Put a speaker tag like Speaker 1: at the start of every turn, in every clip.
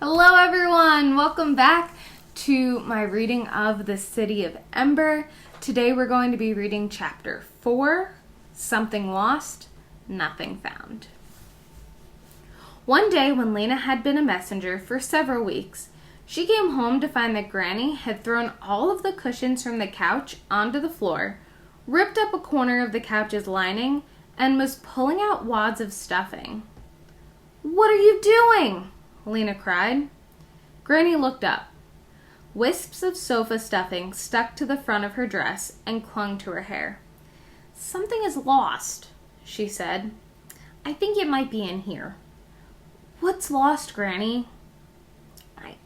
Speaker 1: Hello everyone! Welcome back to my reading of the City of Ember. Today we're going to be reading Chapter 4, Something Lost, Nothing Found. One day when Lena had been a messenger for several weeks, she came home to find that Granny had thrown all of the cushions from the couch onto the floor, ripped up a corner of the couch's lining, and was pulling out wads of stuffing. "What are you doing?" Lena cried. Granny looked up. Wisps of sofa stuffing stuck to the front of her dress and clung to her hair. "Something is lost," she said. "I think it might be in here." "What's lost, Granny?"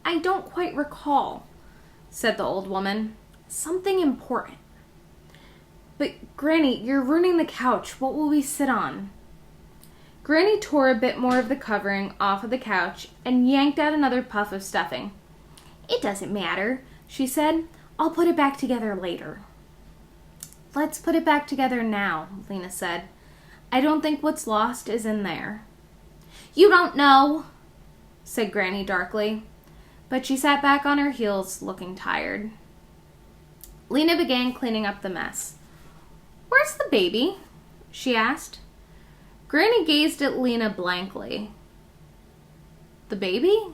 Speaker 1: I don't quite recall," said the old woman. "Something important." "But, Granny, you're ruining the couch. What will we sit on?" Granny tore a bit more of the covering off of the couch and yanked out another puff of stuffing. "It doesn't matter," she said. "I'll put it back together later." "Let's put it back together now," Lena said. "I don't think what's lost is in there." "You don't know," said Granny darkly, but she sat back on her heels looking tired. Lena began cleaning up the mess. "Where's the baby?" she asked. Granny gazed at Lena blankly. "The baby?"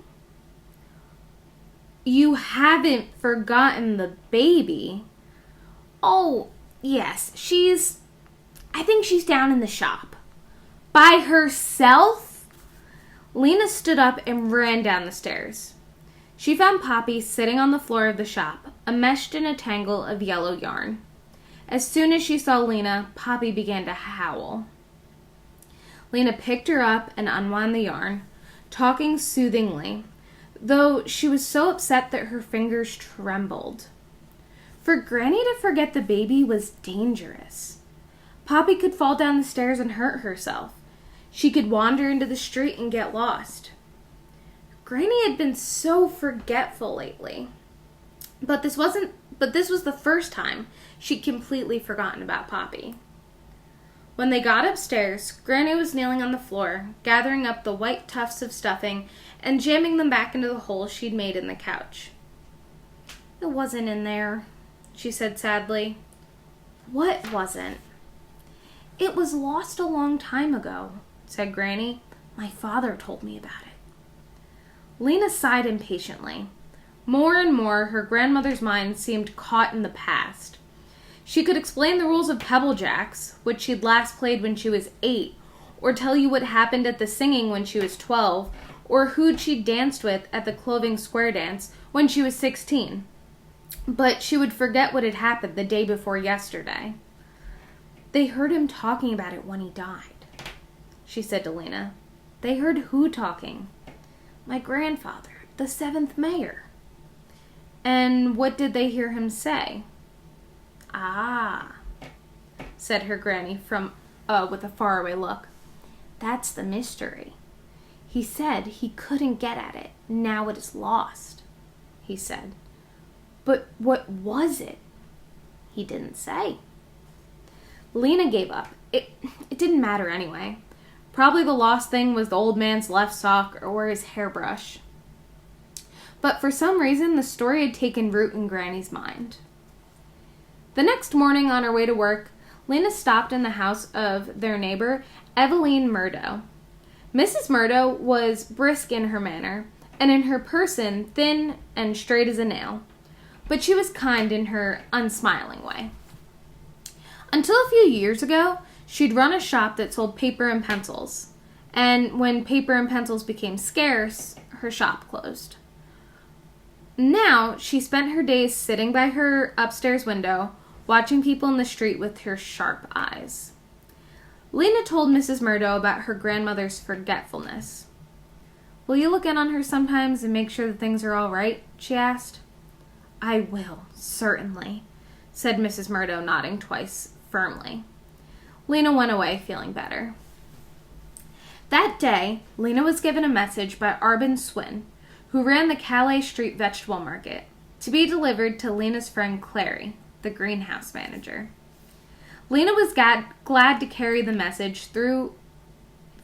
Speaker 1: "You haven't forgotten the baby?" "Oh, yes, I think she's down in the shop." "By herself?" Lena stood up and ran down the stairs. She found Poppy sitting on the floor of the shop, enmeshed in a tangle of yellow yarn. As soon as she saw Lena, Poppy began to howl. Lena picked her up and unwound the yarn, talking soothingly, though she was so upset that her fingers trembled. For Granny to forget the baby was dangerous. Poppy could fall down the stairs and hurt herself. She could wander into the street and get lost. Granny had been so forgetful lately. But this was the first time she'd completely forgotten about Poppy. When they got upstairs, Granny was kneeling on the floor, gathering up the white tufts of stuffing and jamming them back into the hole she'd made in the couch. "It wasn't in there," she said sadly. "What wasn't?" "It was lost a long time ago," said Granny. "My father told me about it." Lena sighed impatiently. More and more, her grandmother's mind seemed caught in the past. She could explain the rules of Pebble Jacks, which she'd last played when she was 8, or tell you what happened at the singing when she was 12, or who'd she danced with at the Clothing Square dance when she was 16. But she would forget what had happened the day before yesterday. "They heard him talking about it when he died," she said to Lena. "They heard who talking?" "My grandfather, the 7th mayor." "And what did they hear him say?" "Ah," said her Granny with a faraway look. "That's the mystery. He said he couldn't get at it. Now it is lost," he said. "But what was it?" "He didn't say." Lena gave up. It didn't matter anyway. Probably the lost thing was the old man's left sock or his hairbrush. But for some reason, the story had taken root in Granny's mind. The next morning on her way to work, Lena stopped in the house of their neighbor, Eveline Murdo. Mrs. Murdo was brisk in her manner, and in her person thin and straight as a nail, but she was kind in her unsmiling way. Until a few years ago, she'd run a shop that sold paper and pencils, and when paper and pencils became scarce, her shop closed. Now, she spent her days sitting by her upstairs window, watching people in the street with her sharp eyes. Lena told Mrs. Murdo about her grandmother's forgetfulness. "Will you look in on her sometimes and make sure that things are all right?" she asked. "I will, certainly," said Mrs. Murdo, nodding twice, firmly. Lena went away feeling better. That day, Lena was given a message by Arbin Swin, who ran the Calais Street vegetable market, to be delivered to Lena's friend Clary, the greenhouse manager. Lena was glad to carry the message. Through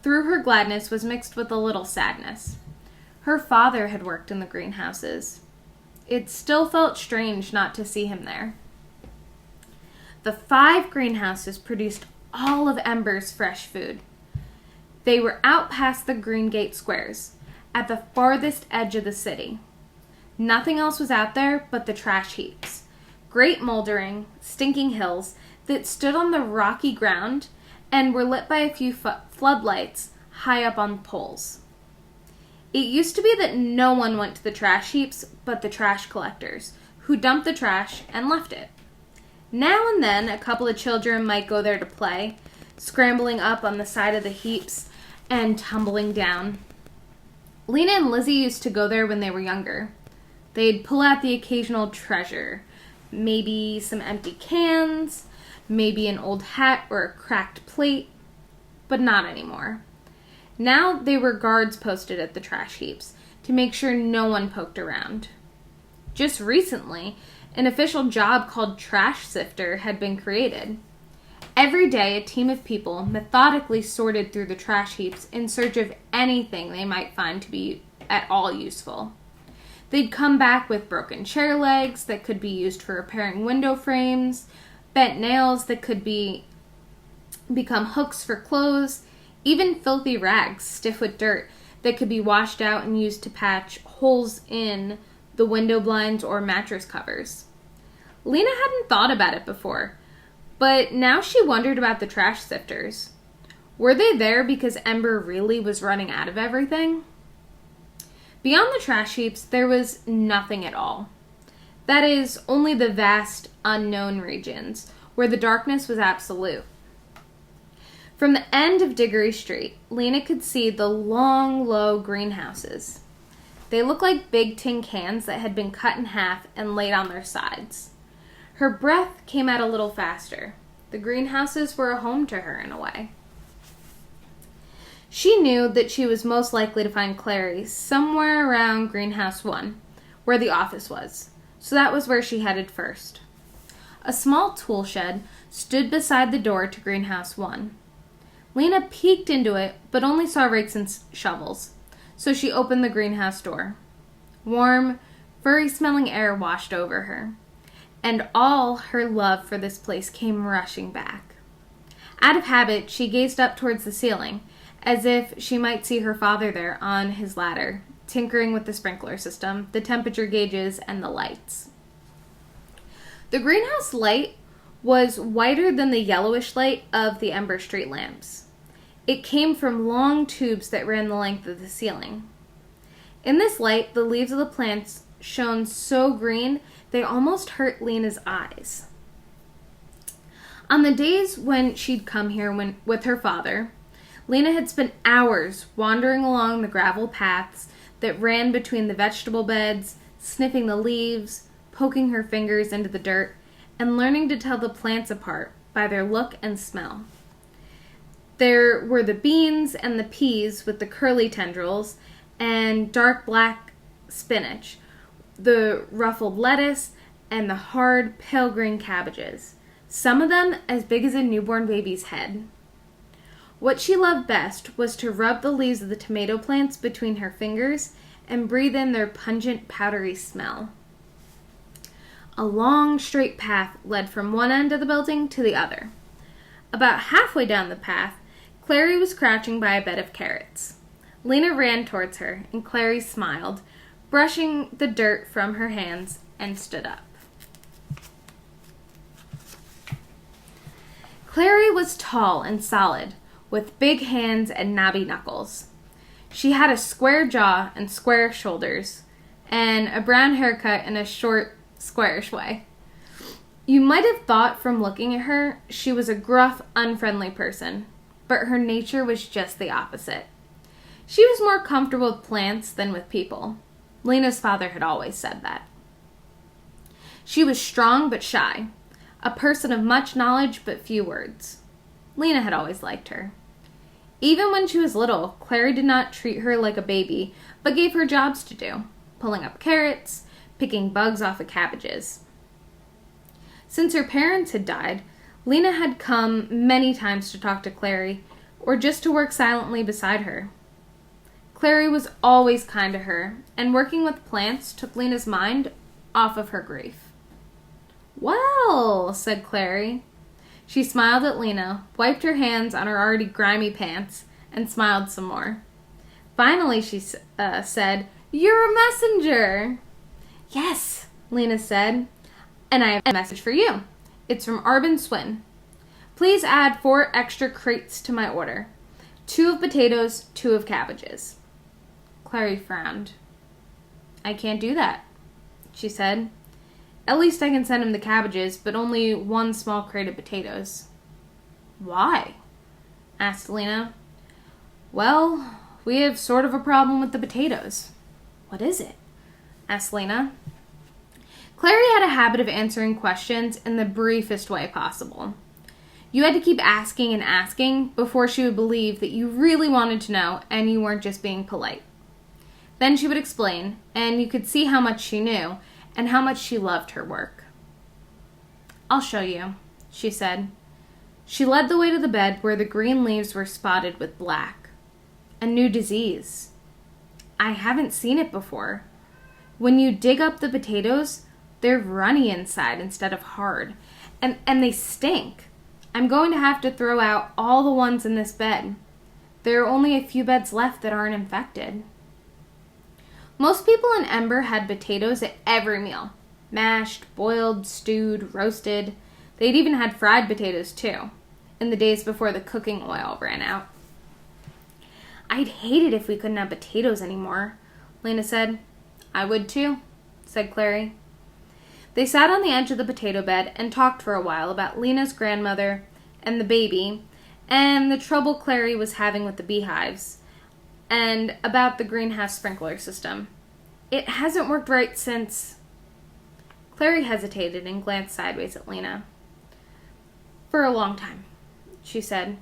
Speaker 1: her gladness was mixed with a little sadness. Her father had worked in the greenhouses. It still felt strange not to see him there. The 5 greenhouses produced all of Ember's fresh food. They were out past the Green Gate squares, at the farthest edge of the city. Nothing else was out there but the trash heaps, great moldering, stinking hills that stood on the rocky ground and were lit by a few floodlights high up on poles. It used to be that no one went to the trash heaps but the trash collectors, who dumped the trash and left it. Now and then, a couple of children might go there to play, scrambling up on the side of the heaps and tumbling down. Lena and Lizzie used to go there when they were younger. They'd pull out the occasional treasure, maybe some empty cans, maybe an old hat or a cracked plate, but not anymore. Now they were guards posted at the trash heaps to make sure no one poked around. Just recently, an official job called trash sifter had been created. Every day, a team of people methodically sorted through the trash heaps in search of anything they might find to be at all useful. They'd come back with broken chair legs that could be used for repairing window frames, bent nails that could become hooks for clothes, even filthy rags stiff with dirt that could be washed out and used to patch holes in the window blinds or mattress covers. Lena hadn't thought about it before, but now she wondered about the trash sifters. Were they there because Ember really was running out of everything? Beyond the trash heaps, there was nothing at all. That is, only the vast, unknown regions, where the darkness was absolute. From the end of Diggory Street, Lena could see the long, low greenhouses. They looked like big tin cans that had been cut in half and laid on their sides. Her breath came out a little faster. The greenhouses were a home to her in a way. She knew that she was most likely to find Clary somewhere around Greenhouse 1, where the office was, so that was where she headed first. A small tool shed stood beside the door to Greenhouse 1. Lena peeked into it, but only saw rakes and shovels, so she opened the greenhouse door. Warm, furry-smelling air washed over her, and all her love for this place came rushing back. Out of habit, she gazed up towards the ceiling, as if she might see her father there on his ladder, tinkering with the sprinkler system, the temperature gauges, and the lights. The greenhouse light was whiter than the yellowish light of the Ember street lamps. It came from long tubes that ran the length of the ceiling. In this light, the leaves of the plants shone so green they almost hurt Lena's eyes. On the days when she'd come here with her father, Lena had spent hours wandering along the gravel paths that ran between the vegetable beds, sniffing the leaves, poking her fingers into the dirt, and learning to tell the plants apart by their look and smell. There were the beans and the peas with the curly tendrils and dark black spinach, the ruffled lettuce, and the hard, pale green cabbages, some of them as big as a newborn baby's head. What she loved best was to rub the leaves of the tomato plants between her fingers and breathe in their pungent, powdery smell. A long, straight path led from one end of the building to the other. About halfway down the path, Clary was crouching by a bed of carrots. Lena ran towards her, and Clary smiled, brushing the dirt from her hands, and stood up. Clary was tall and solid, with big hands and knobby knuckles. She had a square jaw and square shoulders, and a brown haircut in a short, squarish way. You might have thought from looking at her she was a gruff, unfriendly person, but her nature was just the opposite. She was more comfortable with plants than with people. Lena's father had always said that. She was strong but shy, a person of much knowledge but few words. Lena had always liked her. Even when she was little, Clary did not treat her like a baby, but gave her jobs to do, pulling up carrots, picking bugs off of cabbages. Since her parents had died, Lena had come many times to talk to Clary, or just to work silently beside her. Clary was always kind to her, and working with plants took Lena's mind off of her grief. "Well," said Clary. She smiled at Lena, wiped her hands on her already grimy pants, and smiled some more. Finally, she said, "You're a messenger." "Yes," Lena said, "and I have a message for you. It's from Arbin Swin. Please add 4 extra crates to my order. 2 of potatoes, 2 of cabbages." Clary frowned. "I can't do that," she said. "At least I can send him the cabbages, but only 1 small crate of potatoes." "Why?" asked Lena. "Well, we have sort of a problem with the potatoes." "What is it?" asked Lena. Clary had a habit of answering questions in the briefest way possible. You had to keep asking and asking before she would believe that you really wanted to know and you weren't just being polite. Then she would explain, and you could see how much she knew and how much she loved her work. "I'll show you," she said. She led the way to the bed where the green leaves were spotted with black. A new disease. I haven't seen it before. When you dig up the potatoes, they're runny inside instead of hard, and they stink. I'm going to have to throw out all the ones in this bed. There are only a few beds left that aren't infected. Most people in Ember had potatoes at every meal. Mashed, boiled, stewed, roasted. They'd even had fried potatoes too, in the days before the cooking oil ran out. "I'd hate it if we couldn't have potatoes anymore," Lena said. "I would too," said Clary. They sat on the edge of the potato bed and talked for a while about Lena's grandmother and the baby, and the trouble Clary was having with the beehives, and about the greenhouse sprinkler system. "It hasn't worked right since..." Clary hesitated and glanced sideways at Lena. "For a long time," she said.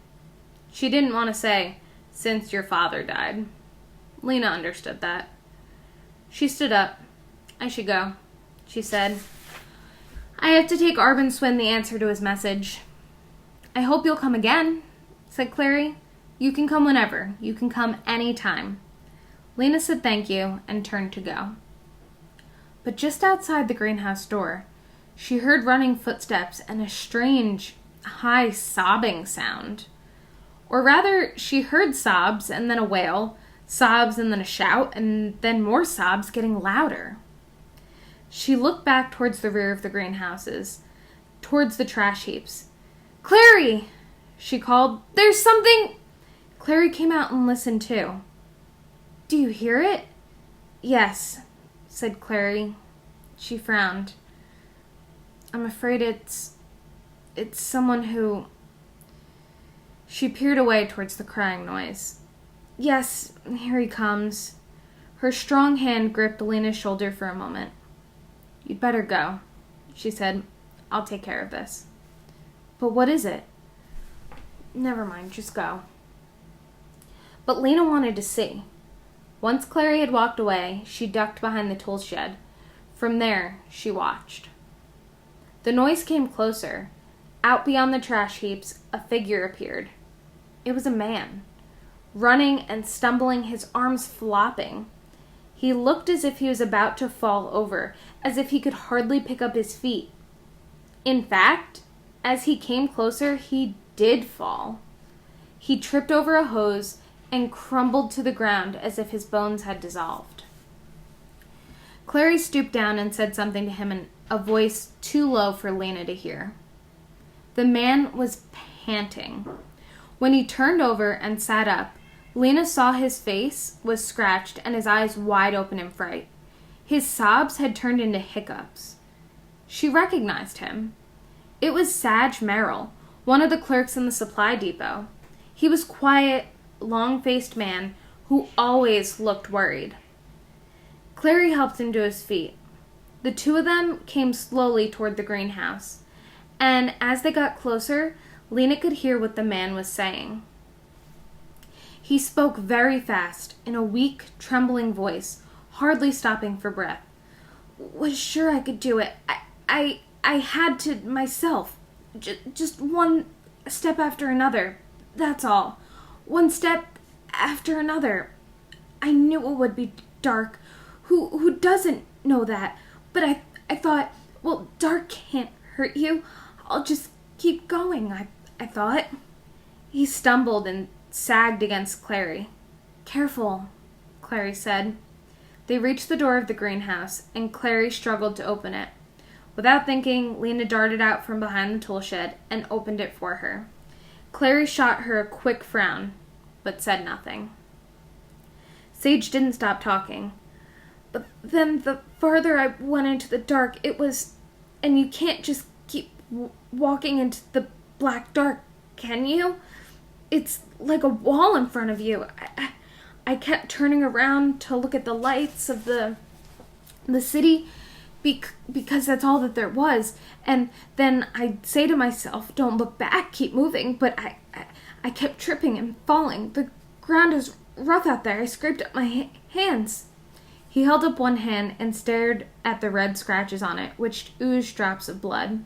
Speaker 1: She didn't want to say, "since your father died." Lena understood that. She stood up. "I should go," she said. "I have to take Arbin Swin the answer to his message." "I hope you'll come again," said Clary. "You can come whenever. You can come any time." Lena said thank you and turned to go. But just outside the greenhouse door, she heard running footsteps and a strange, high sobbing sound. Or rather, she heard sobs and then a wail, sobs and then a shout, and then more sobs getting louder. She looked back towards the rear of the greenhouses, towards the trash heaps. "Clary!" she called. "There's something..." Clary came out and listened too. "Do you hear it?" "Yes," said Clary. She frowned. "I'm afraid it's someone who..." She peered away towards the crying noise. "Yes, here he comes." Her strong hand gripped Lena's shoulder for a moment. "You'd better go," she said. "I'll take care of this." "But what is it?" "Never mind, just go." But Lena wanted to see. Once Clary had walked away, she ducked behind the tool shed. From there, she watched. The noise came closer. Out beyond the trash heaps, a figure appeared. It was a man, running and stumbling, his arms flopping. He looked as if he was about to fall over, as if he could hardly pick up his feet. In fact, as he came closer, he did fall. He tripped over a hose and crumbled to the ground as if his bones had dissolved. Clary stooped down and said something to him in a voice too low for Lena to hear. The man was panting. When he turned over and sat up, Lena saw his face was scratched and his eyes wide open in fright. His sobs had turned into hiccups. She recognized him. It was Sag Merrill, one of the clerks in the supply depot. He was quiet, long-faced man who always looked worried. Clary helped him to his feet. The two of them came slowly toward the greenhouse, and as they got closer, Lena could hear what the man was saying. He spoke very fast, in a weak, trembling voice, hardly stopping for breath. "Was sure I could do it. I had to myself. Just one step after another. That's all. One step after another. I knew it would be dark. Who doesn't know that? But I thought, well, dark can't hurt you. I'll just keep going, I thought. He stumbled and sagged against Clary. Careful, Clary said. They reached the door of the greenhouse, and Clary struggled to open it. Without thinking, Lena darted out from behind the tool shed and opened it for her. Clary shot her a quick frown, but said nothing. Sage didn't stop talking. But then the farther I went into the dark, it was... And you can't just keep walking into the black dark, can you? It's like a wall in front of you. I kept turning around to look at the lights of the city because that's all that there was. And then I'd say to myself, don't look back, keep moving. But I kept tripping and falling. The ground is rough out there. I scraped up my hands. He held up one hand and stared at the red scratches on it, which oozed drops of blood.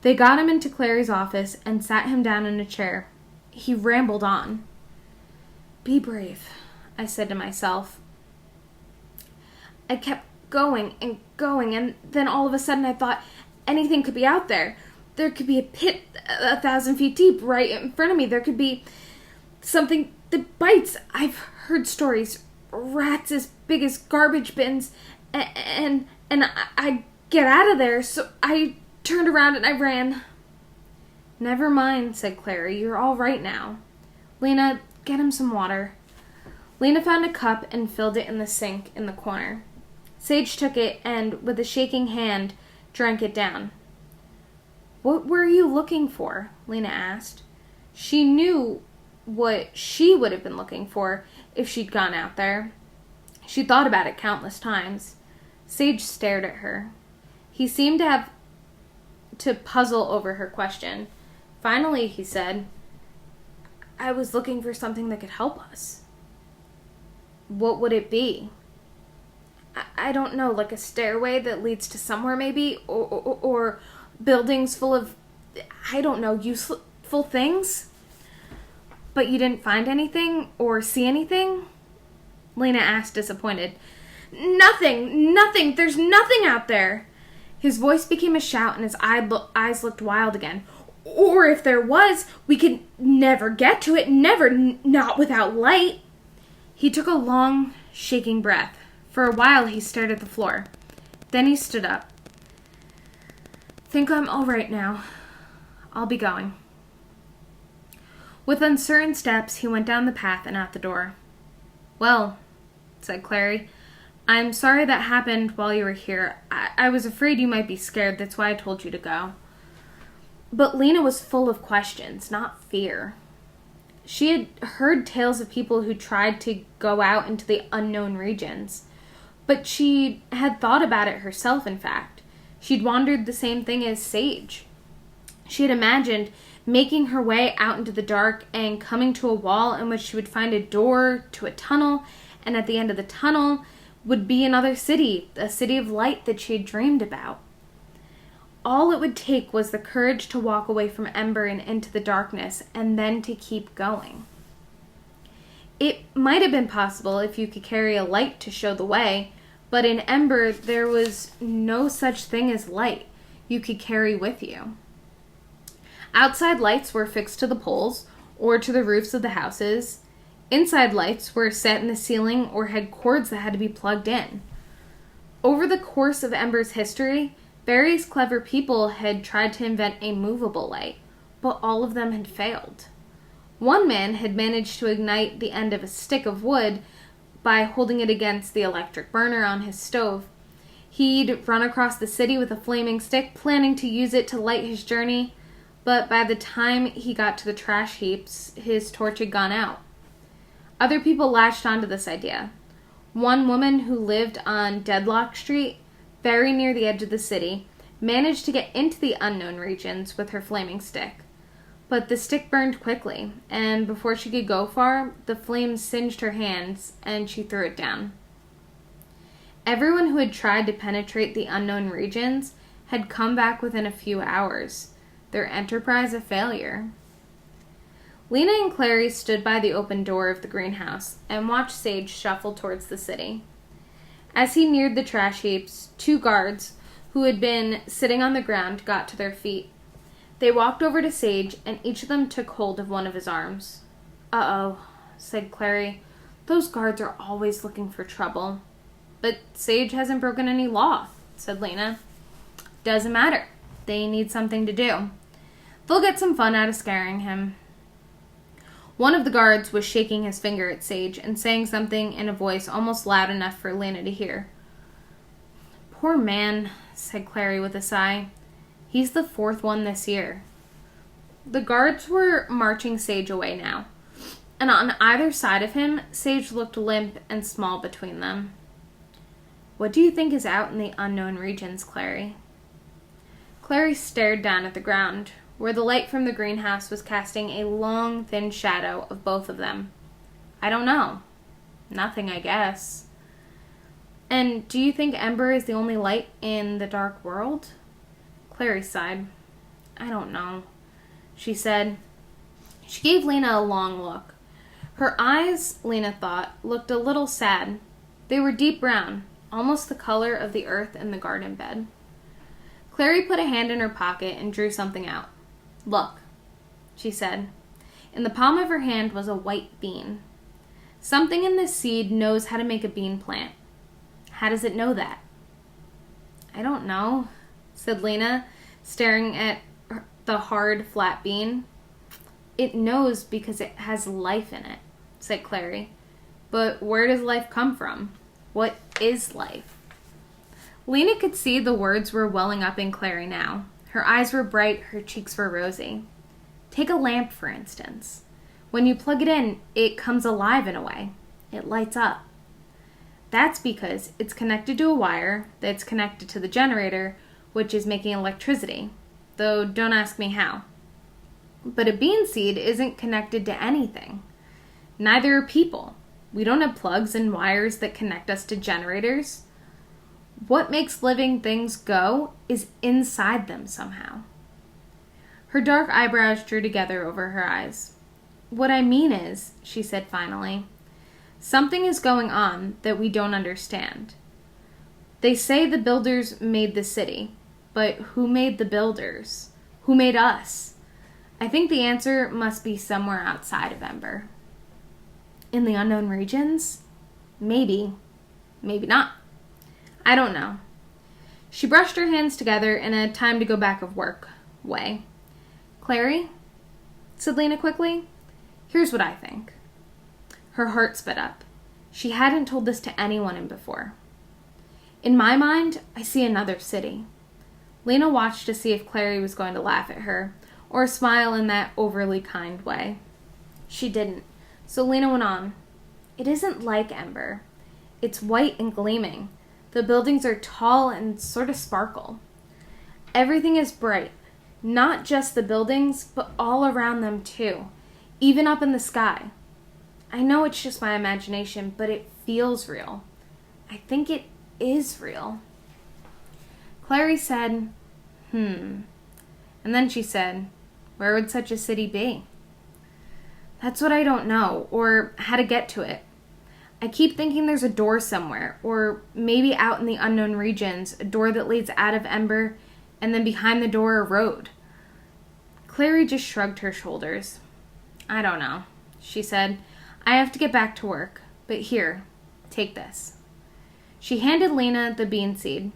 Speaker 1: They got him into Clary's office and sat him down in a chair. He rambled on. Be brave, I said to myself. I kept going, and then all of a sudden I thought anything could be out there. There could be a pit 1,000 feet deep right in front of me. There could be something that bites. I've heard stories. Rats as big as garbage bins. And I'd get out of there, so I turned around and I ran. Never mind, said Clary. You're all right now. Lena, get him some water. Lena found a cup and filled it in the sink in the corner. Sage took it and, with a shaking hand, drank it down. What were you looking for? Lena asked. She knew what she would have been looking for if she'd gone out there. She thought about it countless times. Sage stared at her. He seemed to have to puzzle over her question. Finally, he said, I was looking for something that could help us. What would it be? I don't know, like a stairway that leads to somewhere maybe? Or buildings full of, I don't know, useful things? But you didn't find anything or see anything? Lena asked, disappointed. Nothing! There's nothing out there! His voice became a shout and his eyes looked wild again. Or if there was, we could never get to it, never, not without light. He took a long, shaking breath. For a while he stared at the floor. Then he stood up. Think I'm all right now. I'll be going. With uncertain steps, he went down the path and out the door. Well, said Clary, I'm sorry that happened while you were here. I was afraid you might be scared. That's why I told you to go. But Lena was full of questions, not fear. She had heard tales of people who tried to go out into the unknown regions. But she had thought about it herself, in fact. She'd wondered the same thing as Sage. She had imagined making her way out into the dark and coming to a wall in which she would find a door to a tunnel, and at the end of the tunnel would be another city, a city of light that she had dreamed about. All it would take was the courage to walk away from Ember and into the darkness, and then to keep going. It might have been possible if you could carry a light to show the way, but in Ember there was no such thing as light you could carry with you. Outside lights were fixed to the poles or to the roofs of the houses. Inside lights were set in the ceiling or had cords that had to be plugged in. Over the course of Ember's history, various clever people had tried to invent a movable light, but all of them had failed. One man had managed to ignite the end of a stick of wood by holding it against the electric burner on his stove. He'd run across the city with a flaming stick, planning to use it to light his journey, but by the time he got to the trash heaps, his torch had gone out. Other people latched onto this idea. One woman who lived on Deadlock Street, very near the edge of the city, managed to get into the unknown regions with her flaming stick. But the stick burned quickly, and before she could go far, the flames singed her hands, and she threw it down. Everyone who had tried to penetrate the unknown regions had come back within a few hours, their enterprise a failure. Lena and Clary stood by the open door of the greenhouse and watched Sage shuffle towards the city. As he neared the trash heaps, 2 guards, who had been sitting on the ground, got to their feet. They walked over to Sage, and each of them took hold of one of his arms. "Uh-oh," said Clary. "Those guards are always looking for trouble." "But Sage hasn't broken any law," said Lena. "Doesn't matter. They need something to do. They'll get some fun out of scaring him." One of the guards was shaking his finger at Sage and saying something in a voice almost loud enough for Lena to hear. "Poor man," said Clary with a sigh. "He's the 4th one this year." The guards were marching Sage away now, and on either side of him, Sage looked limp and small between them. "What do you think is out in the unknown regions, Clary?" Clary stared down at the ground, where the light from the greenhouse was casting a long, thin shadow of both of them. "I don't know. Nothing, I guess." "And do you think Ember is the only light in the dark world?" Clary sighed. "I don't know," she said. She gave Lena a long look. Her eyes, Lena thought, looked a little sad. They were deep brown, almost the color of the earth in the garden bed. Clary put a hand in her pocket and drew something out. "Look," she said. In the palm of her hand was a white bean. "Something in this seed knows how to make a bean plant. How does it know that?" "I don't know," said Lena, staring at the hard, flat bean. "It knows because it has life in it," said Clary. "But where does life come from? What is life?" Lena could see the words were welling up in Clary now. Her eyes were bright, her cheeks were rosy. "Take a lamp, for instance. When you plug it in, it comes alive in a way. It lights up. That's because it's connected to a wire that's connected to the generator, which is making electricity, though don't ask me how. But a bean seed isn't connected to anything. Neither are people. We don't have plugs and wires that connect us to generators. What makes living things go is inside them somehow." Her dark eyebrows drew together over her eyes. "What I mean is," she said finally, "something is going on that we don't understand. They say the builders made the city, but who made the builders? Who made us? I think the answer must be somewhere outside of Ember." "In the unknown regions? Maybe. Maybe not. I don't know." She brushed her hands together in a time to go back of work way. "Clary," said Lena quickly, "here's what I think." Her heart sped up. She hadn't told this to anyone before. "In my mind, I see another city." Lena watched to see if Clary was going to laugh at her, or smile in that overly kind way. She didn't, so Lena went on. "It isn't like Ember. It's white and gleaming. The buildings are tall and sort of sparkle. Everything is bright, not just the buildings, but all around them too, even up in the sky. I know it's just my imagination, but it feels real. I think it is real." Clary said, And then she said, "Where would such a city be?" "That's what I don't know, or how to get to it. I keep thinking there's a door somewhere, or maybe out in the unknown regions, a door that leads out of Ember, and then behind the door a road." Clary just shrugged her shoulders. "I don't know," she said. "I have to get back to work, but here, take this." She handed Lena the bean seed,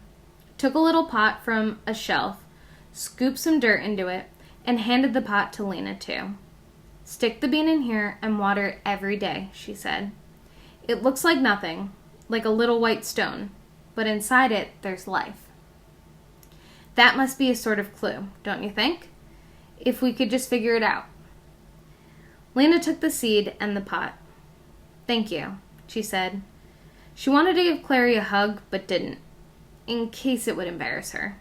Speaker 1: took a little pot from a shelf, scooped some dirt into it, and handed the pot to Lena too. "Stick the bean in here and water it every day," she said. "It looks like nothing, like a little white stone, but inside it there's life. That must be a sort of clue, don't you think? If we could just figure it out." Lena took the seed and the pot. "Thank you," she said. She wanted to give Clary a hug, but didn't, in case it would embarrass her.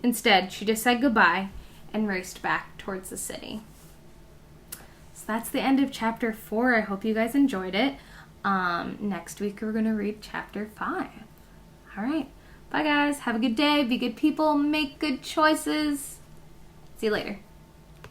Speaker 1: Instead, she just said goodbye and raced back towards the city. So that's the end of chapter 4. I hope you guys enjoyed it. Next week we're going to read chapter 5. All right. Bye, guys. Have a good day. Be good people. Make good choices. See you later.